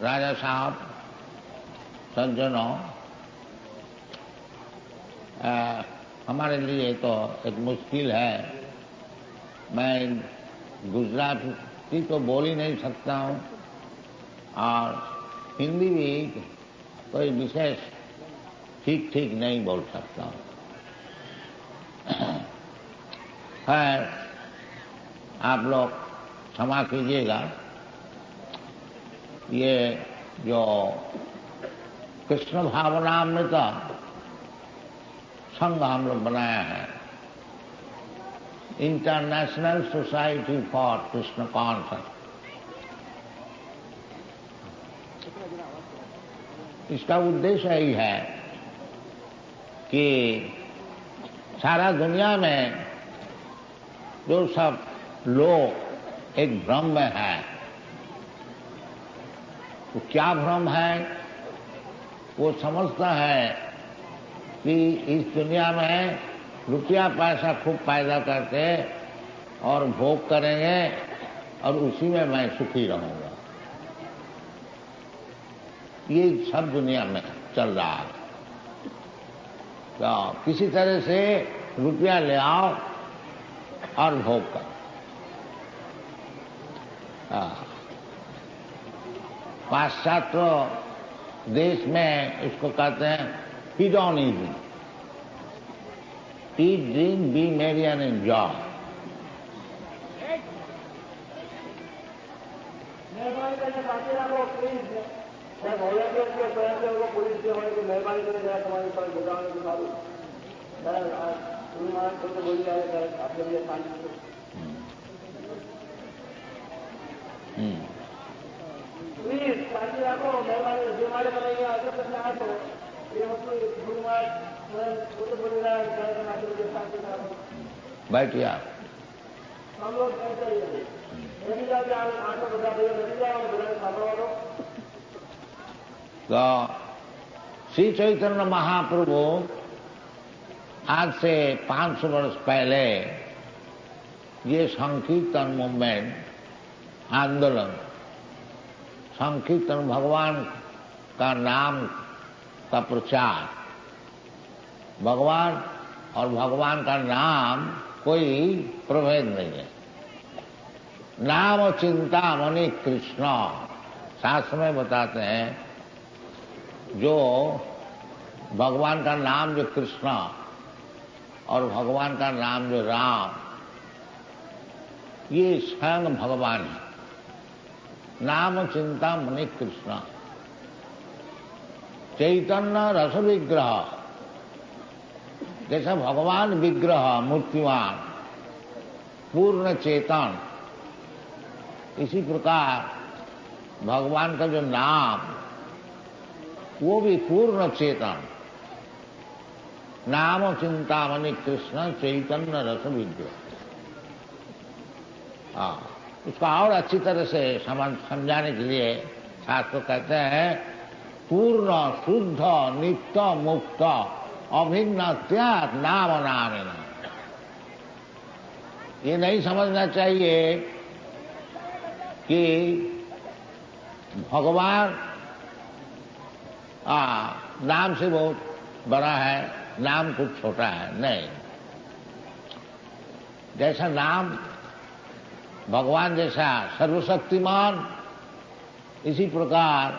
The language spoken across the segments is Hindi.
राजा साहब, सज्जनों, हमारे लिए तो एक मुश्किल है। मैं गुजराती तो बोल ही नहीं सकता हूँ और हिंदी भी कोई विशेष ठीक ठीक नहीं बोल सकता हूँ। खैर, आप लोग क्षमा कीजिएगा। ये जो कृष्ण भावनामृत संघ हम लोग बनाया है, international society for Krishna concept, इसका उद्देश्य यही है कि सारा दुनिया में जो सब लोग एक भ्रम में है, वो क्या भ्रम है? वो समझता है कि इस दुनिया में रुपया पैसा खूब पैदा करके और भोग करेंगे और उसी में मैं सुखी रहूंगा। ये सब दुनिया में चल रहा है। तो किसी तरह से रुपया ले आओ और भोग करो। पाश्चात्य देश में इसको कहते हैं हिडोनिज्म, ईट ड्रिंक बी मेरी एंड एंजॉय। बैठिए आप। तो श्री चैतन्य महाप्रभु आज से 500 वर्ष पहले ये संकीर्तन मूवमेंट, आंदोलन, संकीर्तन भगवान का नाम का प्रचार, भगवान और भगवान का नाम कोई प्रभेद नहीं है। नाम चिंता मणि कृष्ण, शास्त्र में बताते हैं, जो भगवान का नाम जो कृष्ण और भगवान का नाम जो राम, ये स्वयं भगवान है। नाम चिंता मणि कृष्ण, चैतन्य रस विग्रह, जैसा भगवान विग्रह मूर्तिमान पूर्ण चेतन, इसी प्रकार भगवान का जो नाम वो भी पूर्ण चेतन। नाम चिंतामणि कृष्ण चैतन्य रस विग्रह। उसको और अच्छी तरह से समझाने के लिए शास्त्र कहते हैं पूर्ण शुद्ध नित्य मुक्त अभिन्न त्याग नाम नाम। ये नहीं समझना चाहिए कि भगवान नाम से बहुत बड़ा है, नाम कुछ छोटा है। नहीं, जैसा नाम भगवान जैसा सर्वशक्तिमान, इसी प्रकार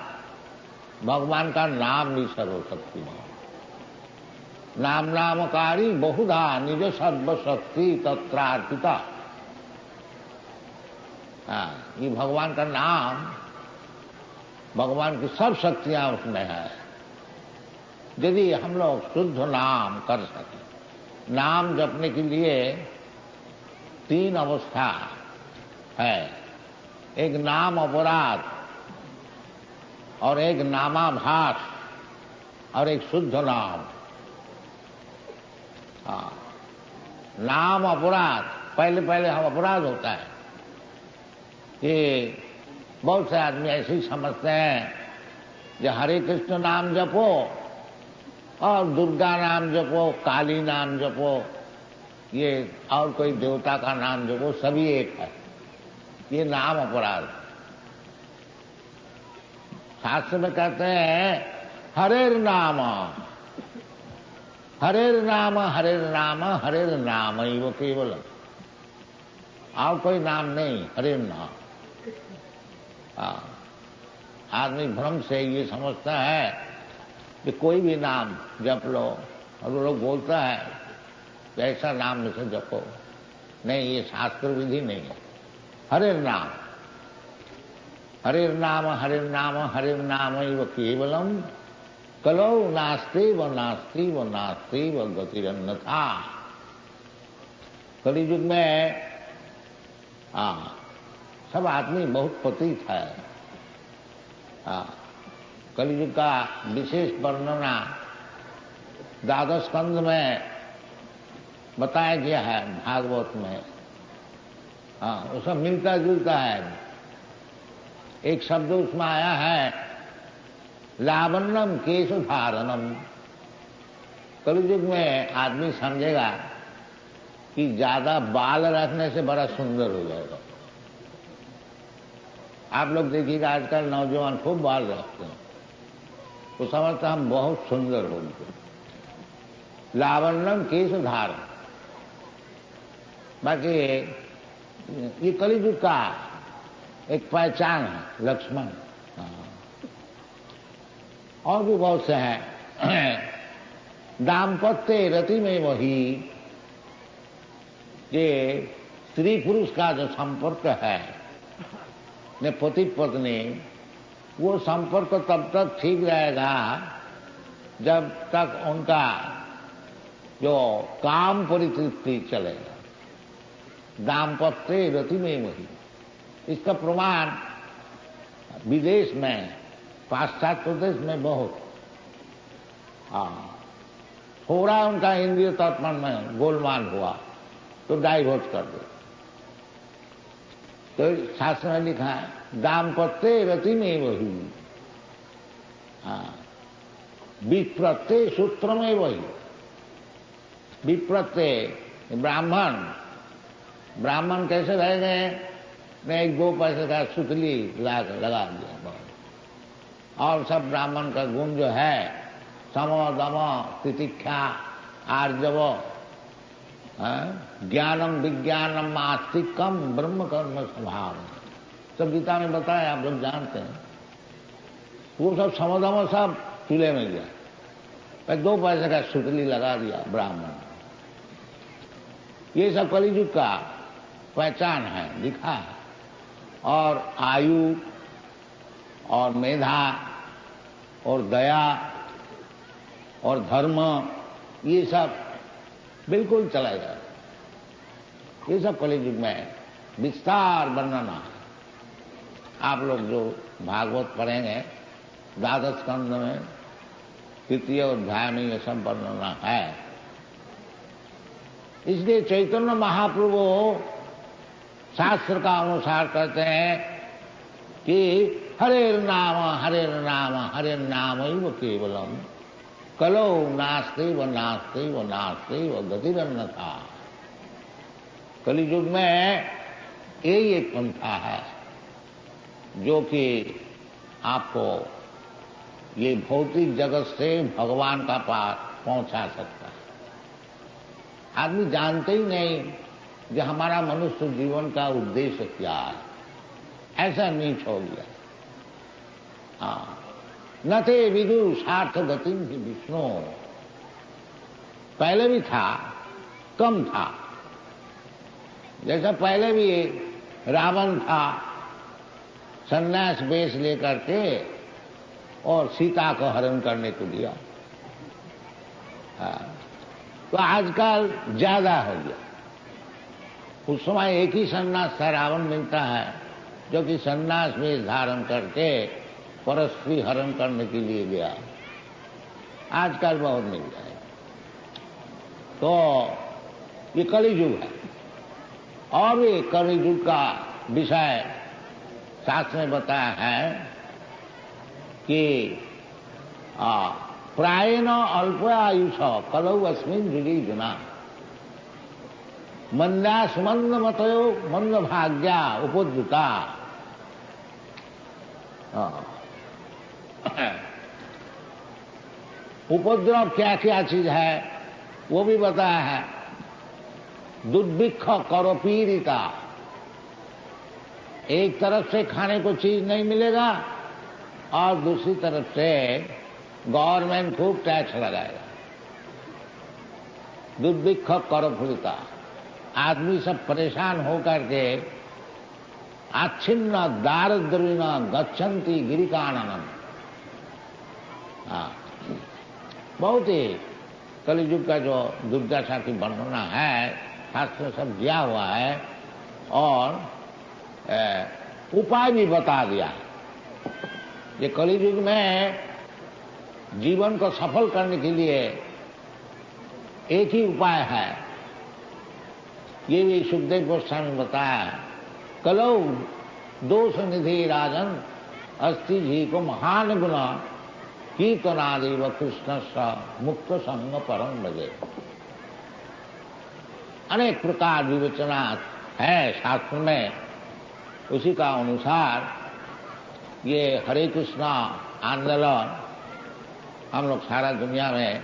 भगवान का नाम भी सर्वशक्तिमान। नाम नामकारी बहुधा निज सर्वशक्ति तत्रार्पिता। ये भगवान का नाम, भगवान की सब शक्तियां उसमें है। यदि हम लोग शुद्ध नाम कर सकें, नाम जपने के लिए 3 अवस्था है। एक नाम अपराध और एक नामाभास और एक शुद्ध नाम। नाम अपराध, पहले पहले हम अपराध होता है कि बहुत से आदमी ऐसे ही समझते हैं जो हरे कृष्ण नाम जपो और दुर्गा नाम जपो, काली नाम जपो, ये और कोई देवता का नाम जपो, सभी एक है। ये नाम अपराध। शास्त्र में कहते हैं हरेर नाम, हरेर नाम, हरेर नाम, हरेर नाम ही वो केवल, और कोई नाम नहीं, हरेर नाम। आदमी भ्रम से ये समझता है कि कोई भी नाम जप लो, और वो लोग बोलता है कि ऐसा नाम में से जपो। नहीं, ये शास्त्र विधि नहीं है। हरेर नाम, हरेर नाम, हरेर नाम, हरेर नाम एव केवलम, कलौ नास्ति व नास्ति व नास्ति व गतिरन्यथा। कलियुग में सब आदमी बहुत पतित है। कलियुग का विशेष वर्णना द्वादश स्कंध में बताया गया है भागवत में। वो सब मिलता जुलता है। एक शब्द उसमें आया है लावण्यम केश धारणम। कलियुग में आदमी समझेगा कि ज्यादा बाल रखने से बड़ा सुंदर हो जाएगा। आप लोग देखिएगा आजकल नौजवान खूब बाल रखते हैं, तो समझते हम बहुत सुंदर होंगे। लावण्यम केश धारण, बाकी ये कलियुग का एक पहचान है, लक्ष्मण। और भी बहुत से हैं। दाम्पत्य रति में वही, ये स्त्री पुरुष का जो संपर्क है ने पति पत्नी, वो संपर्क तब तक ठीक रहेगा जब तक उनका जो काम परितृप्ति चलेगा। दाम्पत्य रति में वही, इसका प्रमाण विदेश में, पाश्चात्य देश में बहुत थोड़ा उनका इंद्रिय तत्पण में गोलमाल हुआ तो डाइवोर्स कर दो। तो शास्त्र में लिखा है दाम्पत्य रति में वही, विप्रत्य सूत्र में वही। विप्रत्य ब्राह्मण, ब्राह्मण कैसे रह गए ने एक 2 पैसे का सुतली लगा दिया, और सब ब्राह्मण का गुण जो है सम दम तितिक्षा आर्जव ज्ञानम विज्ञानम आस्तिकम ब्रह्म कर्म स्वभाव, सब गीता में बताया, आप लोग जानते हैं। वो सब समदम सब चूल्हे में गया, 2 पैसे का सुतली लगा दिया ब्राह्मण। ये सब कलियुग का पहचान है, दिखा है। और आयु और मेधा और दया और धर्म, ये सब बिल्कुल चलेगा। ये सब कलियुग में विस्तार वर्णना है। आप लोग जो भागवत पढ़ेंगे द्वादश स्कंध में 3य अध्याय में ये सब वर्णना है। इसलिए चैतन्य महाप्रभु शास्त्र का अनुसार कहते हैं कि हरेर नाम, हरेर नाम, हरेर नाम एव केवलम, कलौ नास्ति व नास्ति व नास्ति व गतिरन्यथा। कलियुग में यही एक पंथा है जो कि आपको ये भौतिक जगत से भगवान का पास पहुंचा सकता है। आदमी जानते ही नहीं कि हमारा मनुष्य जीवन का उद्देश्य क्या है, ऐसा नीच हो गया। न थे विदु सार्थ गति विष्णु, पहले भी था, कम था। जैसा पहले भी रावण था, सन्यास वेश लेकर के और सीता को हरण करने को दिया। तो आजकल ज्यादा हो गया। उस समय एक ही सन्यास था, रावण मिलता है, जो कि सन्यास वेश धारण करके परस्त्री हरण करने के लिए गया। आजकल बहुत मिल जाएगा। तो ये कलियुग है। और ये कलियुग का विषय शास्त्र में बताया है कि प्रायेण अल्प आयुष कलौ अस्मिन् युगे जना, मंदास मंद मतयो मंद भाग्या उपद्रुता। उपद्रव क्या क्या चीज है वो भी बताया है। दुर्भिक्ष करो पीड़िता, एक तरफ से खाने को चीज नहीं मिलेगा और दूसरी तरफ से गवर्नमेंट खूब टैक्स लगाएगा। दुर्भिक्ष करो पीड़िता, आदमी सब परेशान होकर के आच्छिन्न दारिद्र्येण गच्छन्ति गिरिकाननम। बहुत ही कलियुग का जो दुर्दशा की वर्णना है शास्त्र में सब दिया हुआ है और उपाय भी बता दिया। ये कलियुग में जीवन को सफल करने के लिए एक ही उपाय है, ये भी सुखदेव गोस्वामी ने बताया। कलौ दोष निधि राजन अस्ति जी को महान गुना कीर्तनादेव कृष्ण मुक्त संग परम भजे। अनेक प्रकार विवेचना है शास्त्र में, उसी का अनुसार ये हरे कृष्णा आंदोलन हम लोग सारा दुनिया में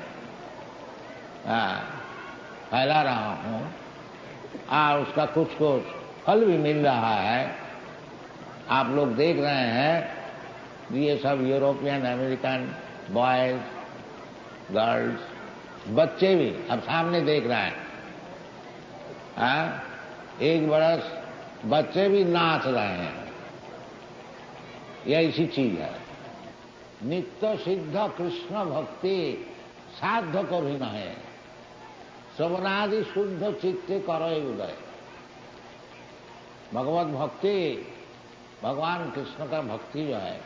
फैला रहा हूं और उसका कुछ कुछ फल भी मिल रहा है। आप लोग देख रहे हैं ये सब यूरोपियन अमेरिकन बॉयज गर्ल्स बच्चे भी अब सामने देख रहे हैं। एक बरस बच्चे भी नाच रहे हैं। यह ऐसी चीज है। नित्य सिद्ध कृष्ण भक्ति साध्य को भी नहीं, श्रवणादि शुद्ध चित्ते करो उदय। भगवत भक्ति, भगवान कृष्ण का भक्ति जो है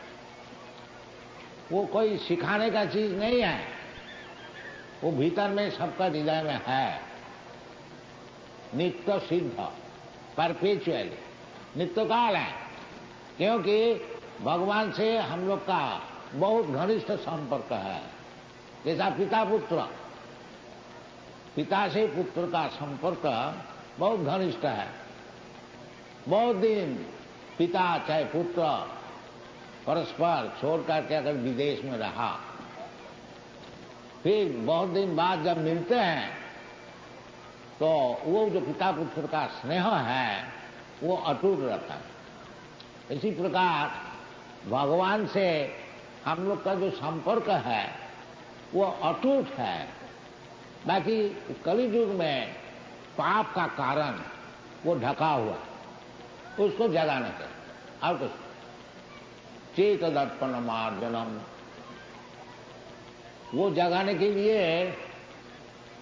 वो कोई सिखाने का चीज नहीं है, वो भीतर में सबका हृदय में है। नित्य सिद्ध परपेचुअली, नित्य काल है, क्योंकि भगवान से हम लोग का बहुत घनिष्ठ संपर्क है। जैसा पिता पुत्र, पिता से पुत्र का संपर्क बहुत घनिष्ठ है। बहुत दिन पिता चाहे पुत्र परस्पर छोड़ करके अगर विदेश में रहा, फिर बहुत दिन बाद जब मिलते हैं तो वो जो पिता पुत्र का स्नेह है वो अटूट रहता है। इसी प्रकार भगवान से हम लोग का जो संपर्क है वो अटूट है। बाकी कलियुग में पाप का कारण वो ढका हुआ, उसको जगाने के और कुछ चेत दर्पण मार्जनम, वो जगाने के लिए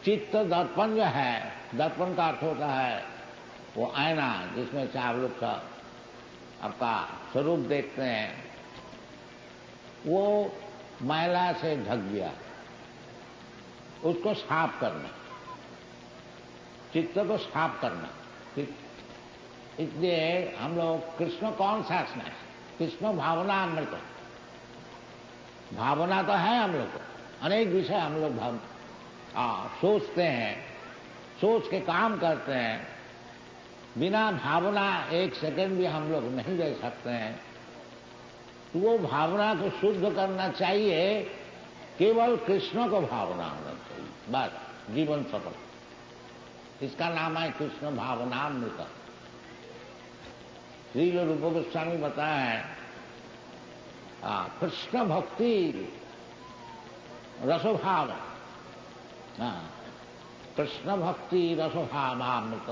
चित्त दर्पण जो है, दर्पण का अर्थ होता है वो आईना जिसमें से आप लोग का आपका स्वरूप देखते हैं, वो मैला से ढक गया, उसको साफ करना, चित्त को साफ करना। इसलिए हम लोग कृष्ण कॉन्शसनेस, कृष्ण भावना अमृत, भावना तो है हम लोग को, अनेक विषय हम लोग सोचते हैं, सोच के काम करते हैं। बिना भावना एक सेकंड भी हम लोग नहीं रह सकते हैं। तो वो भावना को शुद्ध करना चाहिए, केवल कृष्ण को भावना होना चाहिए, बस जीवन सफल। इसका नाम है कृष्ण भावनामृत। श्रील रूप गोस्वामी बताया है कृष्ण भक्ति रसोभाव, कृष्ण भक्ति रसोभावामृत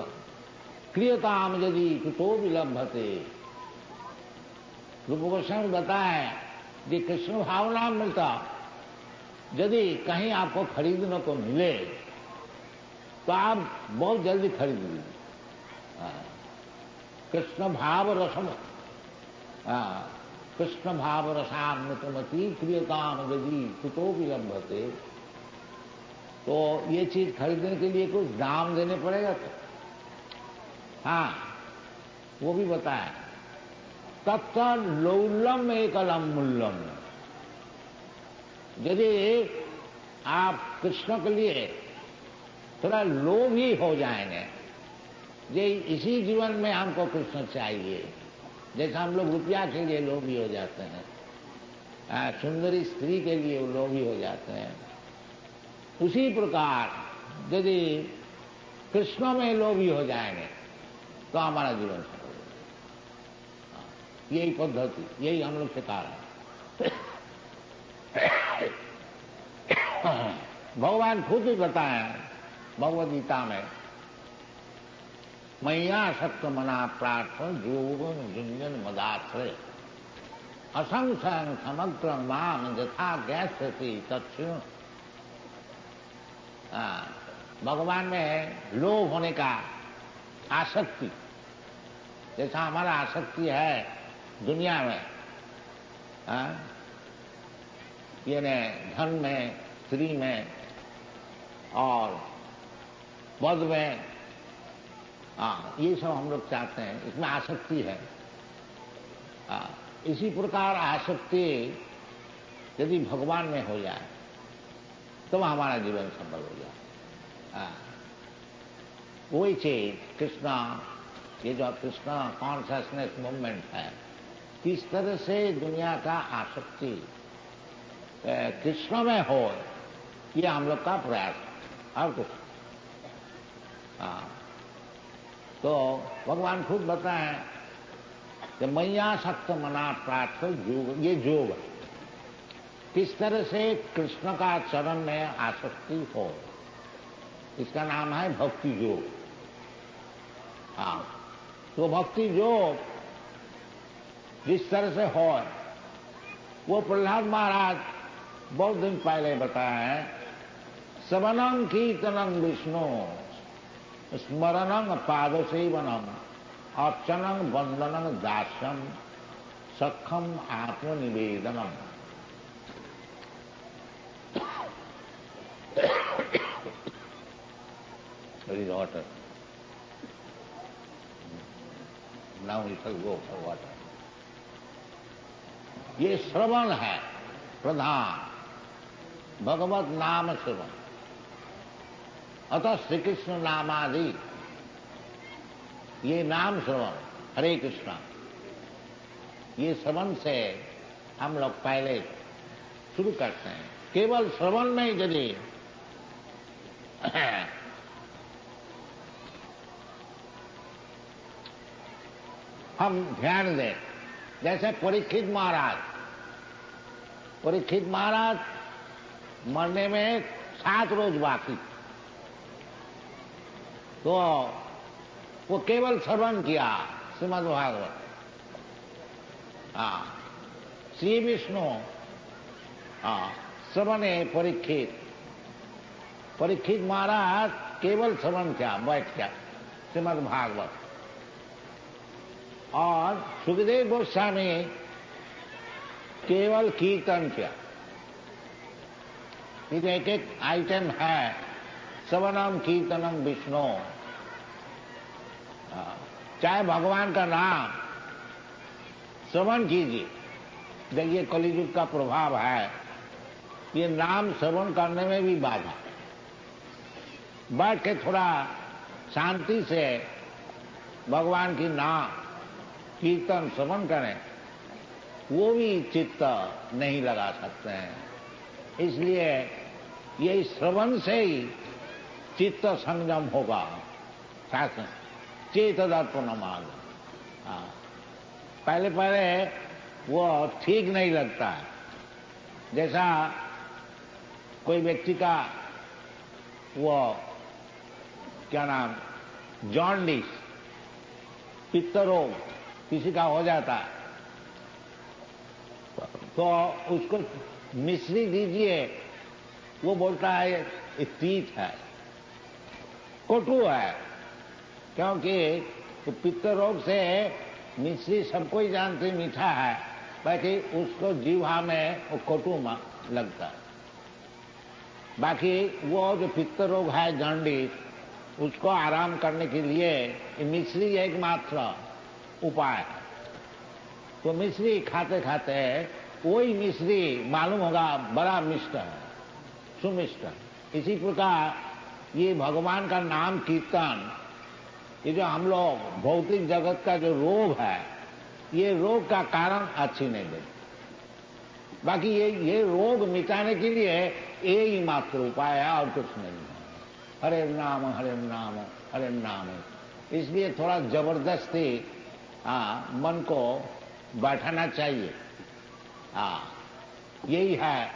क्रियताम यदि कुतो विलंभते। रूप गोस्वामी बताया कि कृष्ण भावनामृत यदि कहीं आपको खरीदने को मिले तो आप बहुत जल्दी खरीद लीजिए। कृष्ण भाव रसम, कृष्ण भाव रसामृतमती क्रियताम यदि कुतो विलंभते। तो ये चीज खरीदने के लिए कुछ दाम देने पड़ेगा तो वो भी बताया। तत्व लौलम एकलम मूल्यम, यदि आप कृष्ण के लिए थोड़ा लोभी हो जाएंगे, ये इसी जीवन में हमको कृष्ण चाहिए, जैसा हम लोग रुपया के लिए लोभी हो जाते हैं, सुंदरी स्त्री के लिए लोभी हो जाते हैं, उसी प्रकार यदि कृष्ण में लोभी हो जाएंगे तो हमारा जीवन सफल हो जाएगा। यही पद्धति, यही हम लोग सिखा रहे हैं। भगवान खुद ही बताए भगवद गीता में, मैया शक्त मना प्रार्थ योगन जुंजन मदाश्रय असंख्यं समग्र माम यथा गैस्यति तत्क्षु। भगवान में लोभ होने का आसक्ति, जैसा हमारा आसक्ति है दुनिया में, ये धन में, स्त्री में और पद में, ये सब हम लोग चाहते हैं, इसमें आसक्ति है। इसी प्रकार आसक्ति यदि भगवान में हो जाए तो हमारा जीवन सफल हो जाए। वही चीज कृष्णा, ये जो कृष्णा कॉन्शियसनेस मूवमेंट है, किस तरह से दुनिया का आसक्ति कृष्ण में हो, ये हम लोग का प्रयास है और कुछ। तो भगवान खुद बताएं कि मैया शक्त मना प्रार्थ योग, ये योग है। किस तरह से कृष्ण का चरण में आसक्ति हो, इसका नाम है भक्ति योग। तो भक्ति योग जिस तरह से हो, वो प्रहलाद महाराज बहुत दिन पहले बताया है। श्रवणं कीर्तनं विष्णु स्मरणं पाद सेवनम अर्चनं वंदनं दास्यम सखम आत्मनिवेदनम। water. Now we shall go for water. ये श्रवण है प्रधान, भगवत नाम श्रवण। अतः श्री कृष्ण नामादि, ये नाम श्रवण, हरे कृष्णा, ये श्रवण से हम लोग पहले शुरू करते हैं। केवल श्रवण में यदि हम ध्यान दें, जैसे परीक्षित महाराज मरने में 7 रोज बाकी, तो वो केवल श्रवण किया श्रीमद् भागवत। श्री विष्णु श्रवणे परीक्षित महाराज केवल श्रवण किया, बैठ गया श्रीमद् भागवत। और सुखदेव गोस्वामी केवल कीर्तन किया। एक एक आइटम है, श्रवणम कीर्तनम विष्णु। चाहे भगवान का नाम श्रवण कीजिए। देखिए कलियुग का प्रभाव है, ये नाम श्रवण करने में भी बाधा। बैठ के थोड़ा शांति से भगवान की नाम कीर्तन श्रवण करें, वो भी चित्त नहीं लगा सकते हैं। इसलिए ये श्रवण से ही चित्त संयम होगा। शासन चेत दर्पण मार्ग। पहले वो ठीक नहीं लगता है। जैसा कोई व्यक्ति का वो क्या नाम, जॉन्डिस, पित्त रोग किसी का हो जाता है, तो उसको मिश्री दीजिए, वो बोलता है ये तीत है, कटु है। क्योंकि तो पित्त रोग से मिश्री सबको ही जानते मीठा है, बाकी उसको जीवा में वो कटु लगता है। बाकी वो जो पित्त रोग है जॉन्डिस, उसको आराम करने के लिए मिश्री एकमात्र उपाय है। तो मिश्री खाते खाते वही मिश्री मालूम होगा बड़ा मिष्ट है, सुमिष्ट। इसी प्रकार ये भगवान का नाम कीर्तन, ये जो हम लोग भौतिक जगत का जो रोग है, ये रोग का कारण अच्छी नहीं देते। बाकी ये रोग मिटाने के लिए ये ही मात्र उपाय है और कुछ नहीं है। हरे नाम हरे नाम हरे नाम। इसलिए थोड़ा जबरदस्ती मन को बैठाना चाहिए। यही है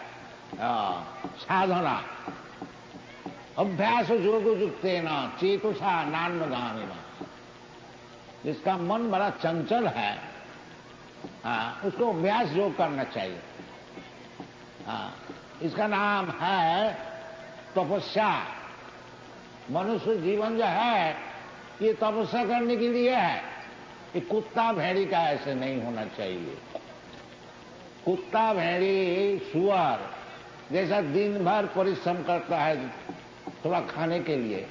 साधना। अभ्यास योग युक्ते न चेतुषा नान्मगामिना। जिसका मन बड़ा चंचल है उसको अभ्यास योग करना चाहिए। इसका नाम है तपस्या। मनुष्य जीवन जो है ये तपस्या करने के लिए है। ये कुत्ता भेड़ी का ऐसे नहीं होना चाहिए। कुत्ता भेड़ी सुअर जैसा दिन भर परिश्रम करता है थोड़ा खाने के लिए,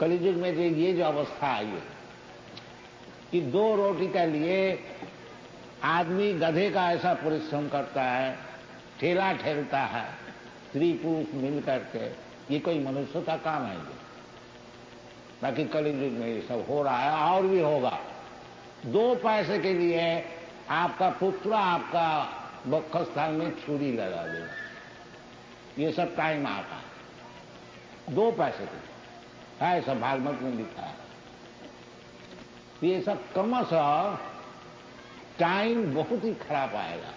कलियुग में ये जो अवस्था आई है कि 2 रोटी के लिए आदमी गधे का ऐसा परिश्रम करता है, ठेला ठेलता है, स्त्री पुरुष मिल करके। ये कोई मनुष्य का काम है ये? बाकी कलियुग में ये सब हो रहा है और भी होगा। 2 पैसे के लिए आपका पुत्र आपका वक्षस्थल में छुरी लगा देगा। ये सब टाइम आता है 2 पैसे के लिए, है सब भागवत में लिखा है। ये सब क्रमशः टाइम बहुत ही खराब आएगा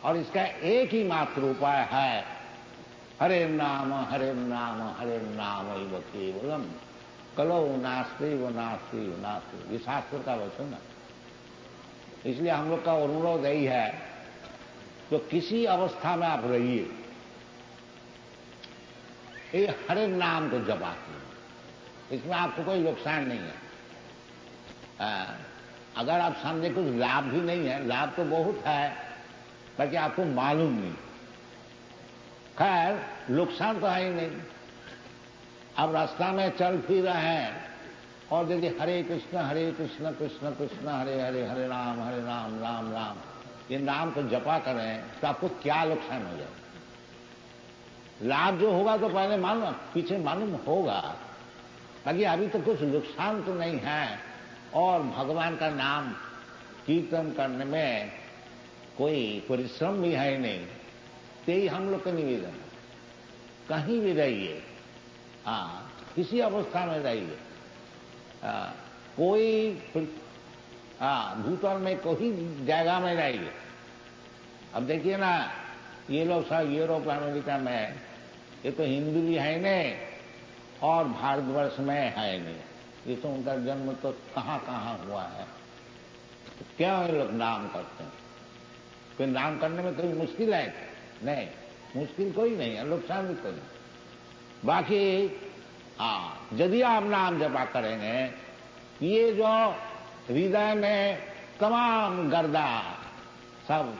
और इसका एक ही मात्र उपाय है हरे नाम हरे नाम हरे नाम एव केवलम कलो नास्ति व नास्ति नास्ति। ये शास्त्र का वचन है। इसलिए हम लोग का अनुरोध यही है तो किसी अवस्था में आप रहिए, ये हरे नाम को जपा कीजिए। इसमें आपको कोई नुकसान नहीं है। अगर आप समझे कुछ लाभ भी नहीं है, लाभ तो बहुत है बाकी आपको मालूम नहीं। खैर नुकसान तो है ही नहीं। अब रास्ता में चल फिर रहे हैं और यदि हरे कृष्ण कृष्ण कृष्ण हरे हरे हरे राम राम राम ये नाम को जपा करें तो आपको क्या नुकसान हो जाए? लाभ जो होगा तो पहले मालूम पीछे मालूम होगा, बाकी अभी तो कुछ नुकसान तो नहीं है। और भगवान का नाम कीर्तन करने में कोई परिश्रम भी है नहीं। यही हम लोग का निवेदन है। कहीं भी रहिए, किसी अवस्था में रहिए, कोई भूतल में कोई जगह में रहिए। अब देखिए ना ये लोग सब यूरोप अमेरिका में ये तो हिंदू भी है नहीं और भारतवर्ष में है नहीं। ये तो उनका जन्म तो कहाँ कहाँ हुआ है। तो क्या ये लोग नाम करते हैं? कोई नाम करने में कोई मुश्किल है? नहीं, मुश्किल कोई नहीं है, नुकसान भी कोई नहीं। बाकी यदि आप नाम जपा करेंगे ये जो हृदय में तमाम गर्दा सब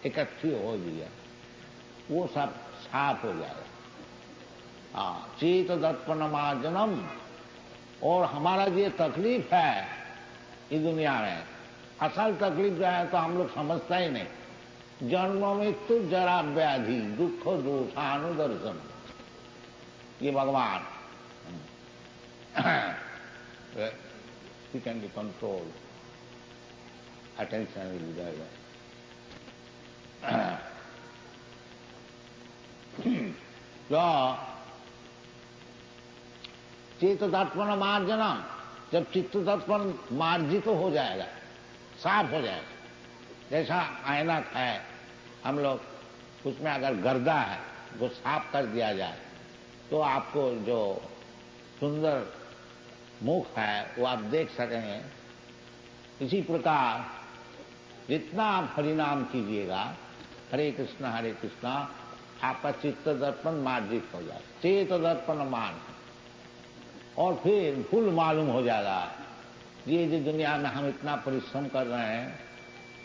इकट्ठी हो गया वो सब साफ हो जाएगा। चेत दर्पण मार्जनम। और हमारा जो तकलीफ है इस दुनिया में, असल तकलीफ जो है तो हम लोग समझता ही नहीं। जन्म मृत्यु जरा व्याधि दुख दोषानुदर्शन। ये भगवान he can be controlled. Attention will be there. तो चित्त दर्पण मार्जनम, जब चित्त दर्पण मार्जित हो जाएगा, साफ हो जाएगा, जैसा ऐनक है हम लोग उसमें अगर गर्दा है वो साफ कर दिया जाए तो आपको जो सुंदर मुख है वो आप देख सकेंगे। इसी प्रकार जितना आप हरिनाम कीजिएगा हरे कृष्णा आपका चित्त दर्पण मार्जित हो जाए, चेत दर्पण मान। और फिर फुल मालूम हो जाएगा ये जो दुनिया में हम इतना परिश्रम कर रहे हैं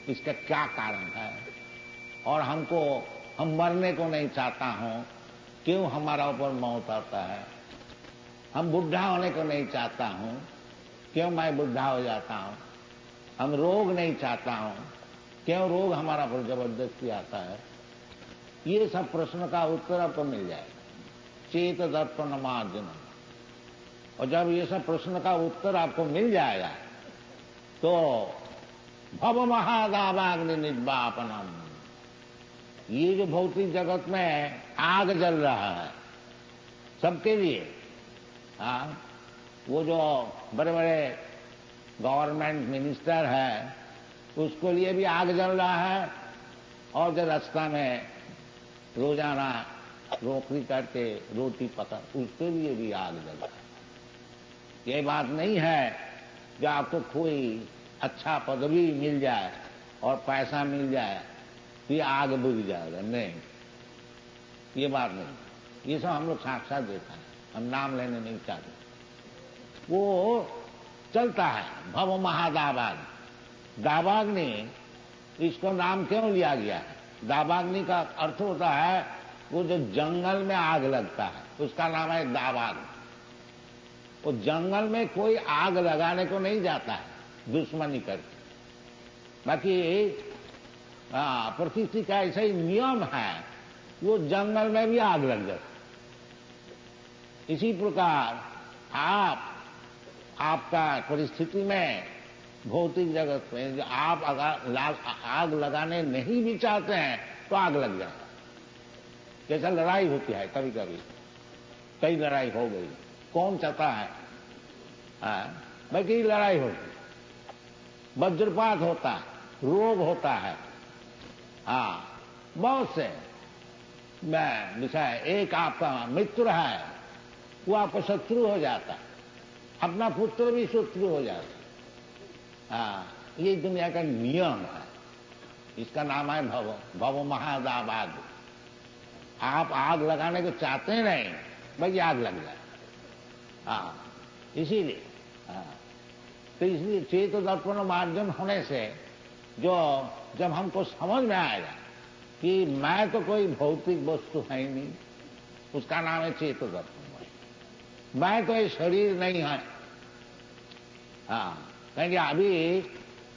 इसका क्या कारण है और हम मरने को नहीं चाहता हूं, क्यों हमारा ऊपर मौत आता है। हम बुढ़ा होने को नहीं चाहता हूं, क्यों मैं बुढ़ा हो जाता हूं। हम रोग नहीं चाहता हूं, क्यों रोग हमारा पर जबरदस्ती आता है। ये सब प्रश्न का उत्तर आपको मिल जाएगा चेत दर्पण मार्जन। और जब ये सब प्रश्न का उत्तर आपको मिल जाएगा तो भव महादावाग्नि निर्वापनम, ये जो भौतिक जगत में आग जल रहा है सबके लिए, हाँ, वो जो बड़े बड़े गवर्नमेंट मिनिस्टर है उसके लिए भी आग जल रहा है, और जो रास्ता में रोजाना नौकरी करके रोटी पका उसके लिए भी आग जल रहा है। ये बात नहीं है कि आपको कोई अच्छा पदवी मिल जाए और पैसा मिल जाए तो ये आग बुझ जाएगा, नहीं, ये बात नहीं। ये सब हम लोग साक्षात देखा है, हम नाम लेने नहीं चाहते। वो चलता है भव महादाबाग। दाबाग्नि, इसको नाम क्यों लिया गया है? दाबाग्नि का अर्थ होता है वो जो जंगल में आग लगता है उसका नाम है दाबाग्नि। वो जंगल में कोई आग लगाने को नहीं जाता है दुश्मनी करके, बाकी प्रकृति का ऐसा ही नियम है, वो जंगल में भी आग लग जाती। इसी प्रकार आपका परिस्थिति में भौतिक जगत में जो आप आग लगाने नहीं भी चाहते हैं तो आग लग जाता। जैसा लड़ाई होती है कभी कभी, कई लड़ाई हो गई, कौन चाहता है भाई कई लड़ाई होती, वज्रपात होता है, रोग होता है, बहुत से विषय। एक आपका मित्र है वो आपको शत्रु हो जाता है, अपना पुत्र भी शत्रु हो जाता है। ये दुनिया का नियम है, इसका नाम है भव महादाबाग। आप आग लगाने को चाहते नहीं, भाई आग लग जाए। इसीलिए तो इसलिए चेत दर्पण मार्जन होने से जो जब हमको समझ में आएगा कि मैं तो कोई भौतिक वस्तु है ही नहीं, उसका नाम है चेत दर्पण। मैं तो ये शरीर नहीं है। कहेंगे अभी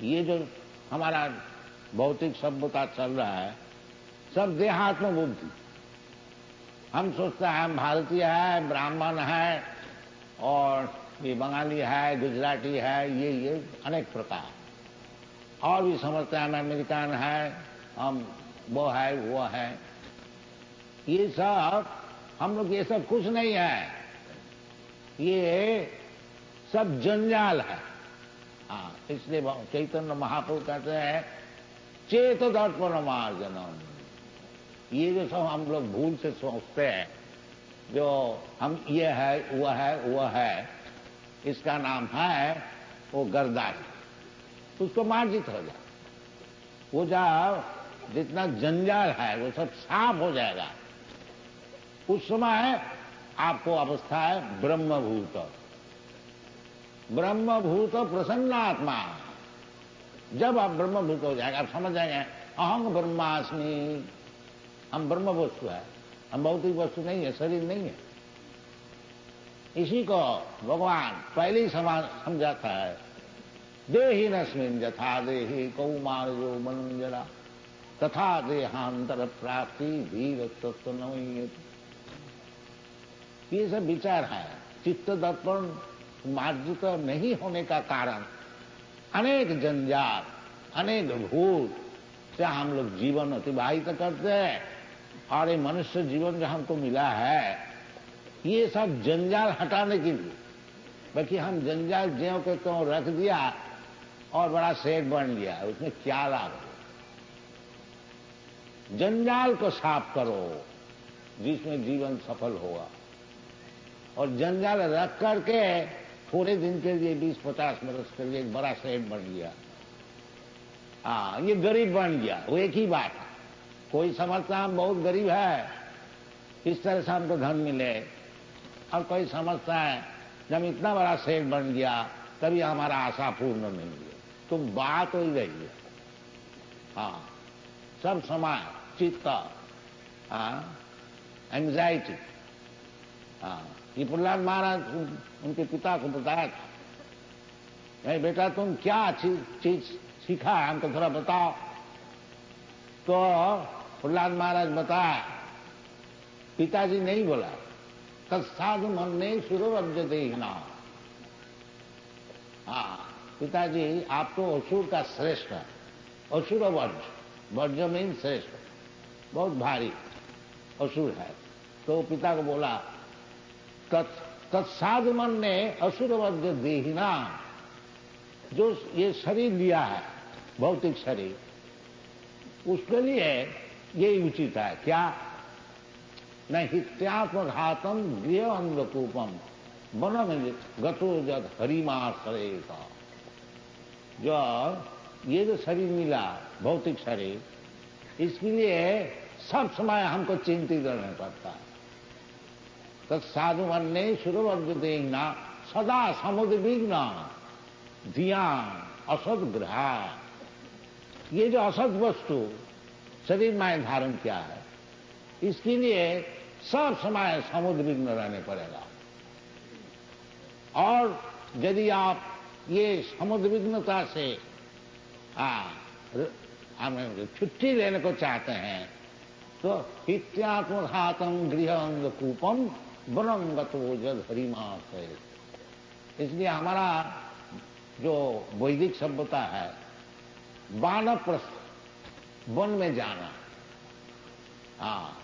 ये जो हमारा भौतिक सभ्यता चल रहा है सब देहात्म बुद्धि। हम सोचते हैं हम भारतीय है, ब्राह्मण है, और ये बंगाली है, गुजराती है, ये अनेक प्रकार, और भी समझते हैं हम अमेरिकन है, हम वो है वो है। ये सब हम लोग, ये सब कुछ नहीं है, ये सब जंजाल है। इसलिए चैतन्य महाप्रभु कहते हैं चेत दर्पण मार्जनम। ये जो सब हम लोग भूल से सोचते हैं, जो हम ये है वो है, इसका नाम है वो गर्दारी। उसको मार्जित हो जाए, वो जब जितना जंजाल है वो सब साफ हो जाएगा, उस समय आपको अवस्था है ब्रह्मभूत। ब्रह्मभूत प्रसन्न आत्मा। जब आप ब्रह्मभूत हो जाएगा, आप समझ जाएंगे अहं ब्रह्मास्मि, हम ब्रह्म वस्तु है, हम भौतिक वस्तु नहीं है, शरीर नहीं है। इसी को भगवान पहले ही समझाता है, देहि नस्मिन् यथा देहि कौमार्यो मनुजरा तथा देहांतर प्राप्ति धीर तत्व नमयति। ये सब विचार है। चित्त दर्पण मार्जित नहीं होने का कारण अनेक जंजाल, अनेक भूत से हम लोग जीवन अतिबाहित करते हैं। और ये मनुष्य जीवन जो हमको मिला है, ये सब जंजाल हटाने के लिए। बाकी हम जंजाल ज्यों के त्यों रख दिया और बड़ा सेठ बन गया, उसमें क्या लाभ? जंजाल को साफ करो जिसमें जीवन सफल होगा। और जंजाल रख करके थोड़े दिन के लिए 20-50 वर्ष के लिए एक बड़ा सेठ बन गया, ये गरीब बन गया, वो एक ही बात है। कोई समझता हम बहुत गरीब है, इस तरह से हमको धन मिले, और कोई समझता है जब इतना बड़ा सेठ बन गया तभी हमारा आशा पूर्ण नहीं हुई। तो बात हो ही रही है। सब समय चित्त, एंग्जाइटी। ये प्रहलाद महाराज उनके पिता को बताया था, नहीं बेटा तुम क्या चीज सीखा है हमको थोड़ा बताओ। तो प्रहलाद महाराज बताया, पिताजी नहीं बोला, तत्साधु मन ने सुरवज्य देना। पिताजी आप तो असुर का श्रेष्ठ है, असुर वर्ज, वर्ज मीन श्रेष्ठ। बहुत भारी असुर है। तो पिता को बोला, तत्साधु मन ने असुरवध देहिना, जो ये शरीर लिया है भौतिक शरीर, उसके लिए ये उचित है क्या? न हित्यात्मघातम गृह अंधकूपम वनम गतो जद हरिमाश्रय का। जो ये जो शरीर मिला भौतिक शरीर, इसके लिए सब समय हमको चिंतित रहना पड़ता है। तत्साधु मन ने सुरवध देना सदा समुद्र विघ्न ध्यान असद ग्रह। ये जो असद वस्तु शरीर में धारण किया है, इसके लिए सब समय समुद्र विघ्न रहने पड़ेगा। और यदि आप ये समुद्र विघ्नता से हमें छुट्टी लेने को चाहते हैं, तो हित्यात्मघातम गृह अंधकूपम वनम गतो जद हरिमाश्रय। इसलिए हमारा जो वैदिक सभ्यता है, वानप्रस्थ वन में जाना,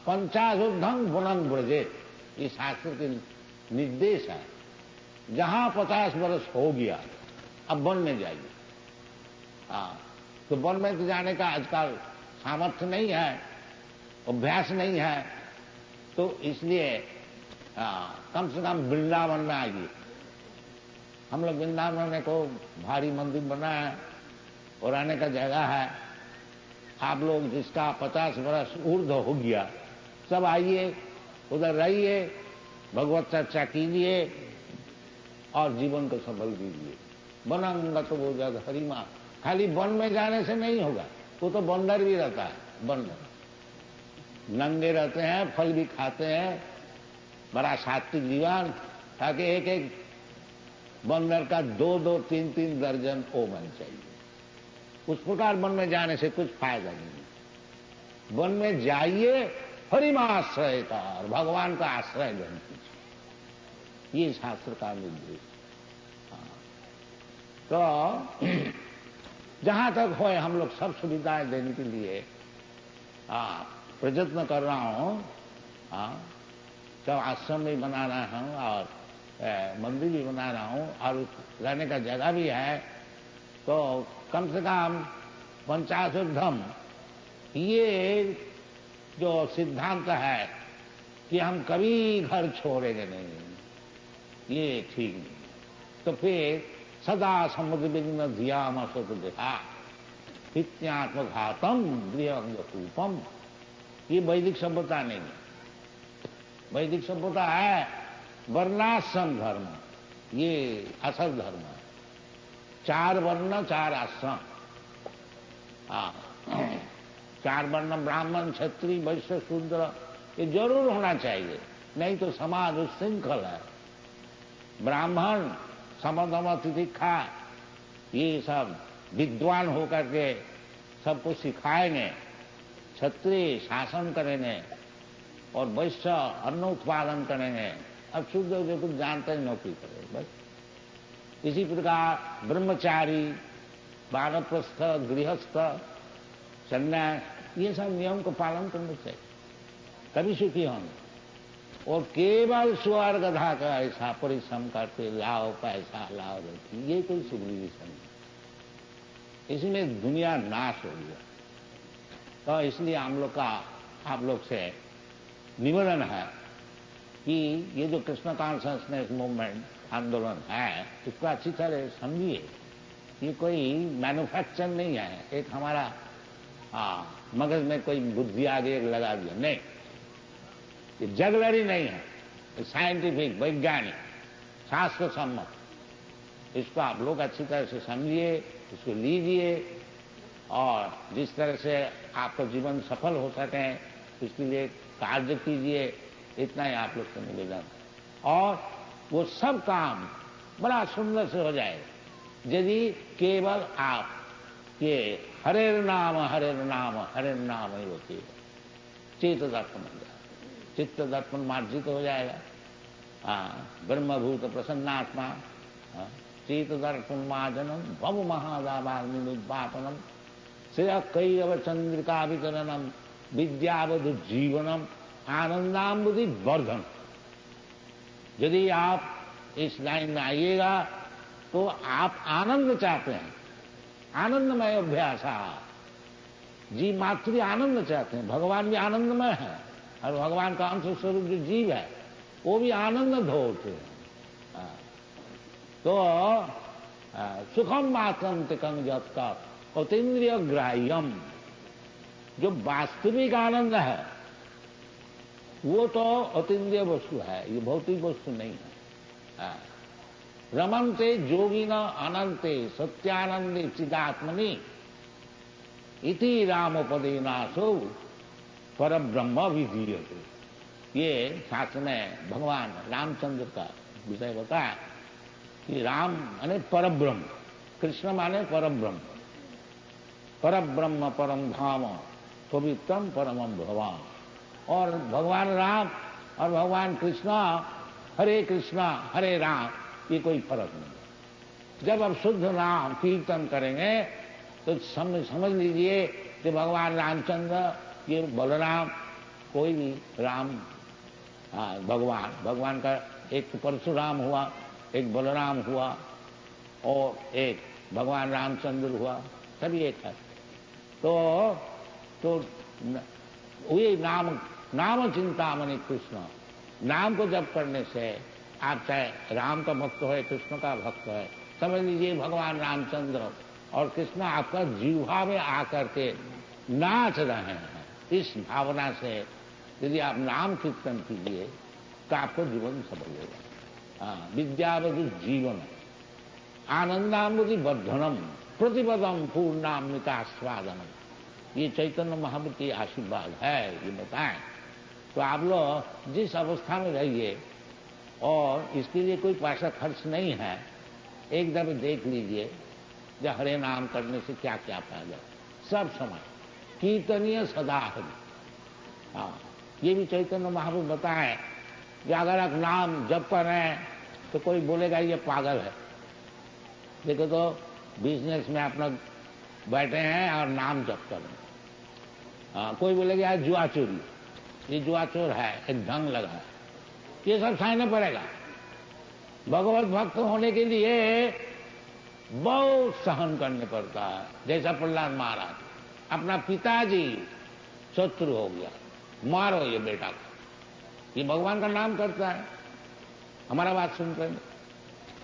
पंचाशोद्धम वनम ब्रजेत, ये शास्त्र के निर्देश है। जहां 50 वर्ष हो गया, अब वन में जाइए। तो वन में तो जाने का आजकल सामर्थ्य नहीं है, अभ्यास नहीं है, तो इसलिए कम से कम वृंदावन में आइए। हम लोग वृंदावन में को भारी मंदिर बना है और आने का जगह है। आप लोग जिसका 50 वर्ष ऊर्ध्व हो गया, सब आइए, उधर रहिए, भगवत चर्चा कीजिए और जीवन को सफल कीजिए। वनंगत वो जग हरिमा। खाली वन में जाने से नहीं होगा, वो तो बंदर भी रहता है, बंदर नंगे रहते हैं, फल भी खाते हैं, बड़ा सात्विक जीवन, ताकि एक एक बंदर का 2-2, 3-3 दर्जन ओवन चाहिए। उस प्रकार वन में जाने से कुछ फायदा नहीं। वन में जाइए, हरिमाश्रय का, और भगवान का आश्रय ग्रहण कीजिए, ये शास्त्र का निर्देश। तो जहां तक हो हम लोग सब सुविधाएं देने के लिए प्रयत्न कर रहा हूं। सब आश्रम भी बना रहा हूं और मंदिर भी बना रहा हूं और रहने का जगह भी है। तो कम से कम 50 ये जो सिद्धांत है कि हम कभी घर छोड़ेंगे नहीं, ये ठीक नहीं। तो फिर सदा समुद्र विघ्न धियाम असत देखा हित्यात्मघातम गृह अंधकूपम। ये वैदिक सभ्यता नहीं है। वैदिक सभ्यता है वर्णाश्रम धर्म, ये असल धर्म है। 4 वर्ण 4 आश्रम। 4 वर्ण ब्राह्मण क्षत्रिय वैश्य शूद्र, ये जरूर होना चाहिए, नहीं तो समाज उच्छृंखल है। ब्राह्मण समदम तितिक्षा, ये सब विद्वान होकर के सबको सिखाएंगे, क्षत्रिय शासन करेंगे और वैश्य अन्न उत्पादन करेंगे, अब शूद्र जो कुछ जानते हैं नौकरी करेंगे बस। इसी प्रकार ब्रह्मचारी, वानप्रस्थ, गृहस्थ, सन्यास, ये सब नियम को पालन करना चाहिए, तभी सुखी होंगे। और केवल स्वर्ग गधा का ऐसा परिश्रम करते लाओ पैसा लाओ, ये कोई सिविलाइजेशन नहीं, इसमें दुनिया नाश हो गया। तो इसलिए हम लोग का आप लोग से निवेदन है कि ये जो कृष्ण कॉन्शसनेस मूवमेंट आंदोलन है, इसको अच्छी तरह समझिए। ये कोई मैन्युफैक्चर नहीं है, एक हमारा मगज में कोई बुद्धि आगे लगा दिया, नहीं, ये जगलरी नहीं है, साइंटिफिक वैज्ञानिक शास्त्र सम्मत। इसको आप लोग अच्छी तरह से समझिए, इसको लीजिए और जिस तरह से आपका जीवन सफल हो सके इसके लिए कार्य कीजिए। इतना ही आप लोग से निवेदन। और वो सब काम बड़ा सुंदर से हो जाएगा यदि केवल आप ये हरे नाम हरे नाम हरे नाम ही होती है, चेत दर्पण हो जाए, चित्त दर्पण मार्जित हो जाएगा। ब्रह्मभूत प्रसन्नात्मा, चेत दर्पण मार्जनम भव महादावाग्निपातनम श्रेय कैरव चंद्रिका वितरणम विद्यावधु जीवनम आनंदाम्बुधि वर्धन। यदि आप इस लाइन में आइएगा तो आप आनंद चाहते हैं, आनंदमय अभ्यास। जीव मात्र आनंद चाहते हैं, भगवान भी आनंदमय है और भगवान का अंश स्वरूप जो जीव है वो भी आनंद ढोते हैं। तो सुखम मात्रम तिकम जत का अतीन्द्रिय ग्राह्यम, जो वास्तविक आनंद है वो तो अतीन्द्रिय वस्तु है, ये भौतिक वस्तु नहीं है। रमन्ते जोगिना अनंते सत्यानंदे चिदात्मनि इति रामोपदेनासो पर ब्रह्म विधीयते। ये शास्त्र में भगवान रामचंद्र का विषय बताया कि राम माने परब्रह्म, कृष्ण माने परब्रह्म, परब्रह्म परम धाम पवित्रम परमम भगवान। और भगवान राम और भगवान कृष्णा, हरे कृष्णा हरे राम, ये कोई फर्क नहीं। जब आप शुद्ध नाम कीर्तन करेंगे तो समझ लीजिए कि भगवान रामचंद्र, ये बलराम, कोई भी राम, भगवान का एक परशुराम हुआ, एक बलराम हुआ और एक भगवान रामचंद्र हुआ, सभी एक है। तो वही नाम चिंतामणि कृष्ण, नाम को जप करने से आप चाहे राम का भक्त हो, कृष्ण का भक्त है, समझ लीजिए भगवान रामचंद्र और कृष्ण आपका जीवा में आकर के नाच रहे हैं। इस भावना से यदि आप नाम कीर्तन कीजिए तो आपको जीवन सफल होगा। विद्यावधि जीवन आनंदाम्बुधि वर्धनम प्रतिपदम पूर्णामृतास्वादनम, ये चैतन्य महाप्रभु की आशीर्वाद है, ये बताएं। तो आप लोग जिस अवस्था में रहिए और इसके लिए कोई पैसा खर्च नहीं है, एक दफे देख लीजिए जो हरे नाम करने से क्या क्या फायदा। सब समय कीर्तनीय सदा हरि। ये भी चैतन्य महाप्रभु बताए कि अगर आप नाम जप कर रहे हैं तो कोई बोलेगा ये पागल है। देखो तो बिजनेस में अपना बैठे हैं और नाम जप कर रहे हैं। कोई बोलेगा जुआ चोरी, ये जुआ चोर है, एक ढंग लगा है, ये सब सहना पड़ेगा। भगवत भक्त होने के लिए बहुत सहन करने पड़ता है। जैसा प्रहलाद महाराज, अपना पिताजी शत्रु हो गया, मारो ये बेटा को, ये भगवान का नाम करता है, हमारा बात सुनते हैं,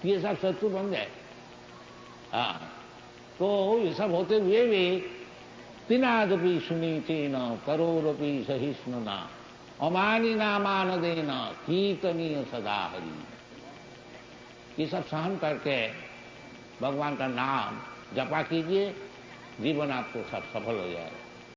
ये सब शत्रु बन जाए। तो ये सब होते हुए भी तिनादपि सुनीचेन करोरपि सहिष्णुना अमानी नामान देना कीर्तनीय सदा हरि। ये सब सहन करके भगवान का नाम जपा कीजिए, जीवन आपको सब सफल हो जाएगा।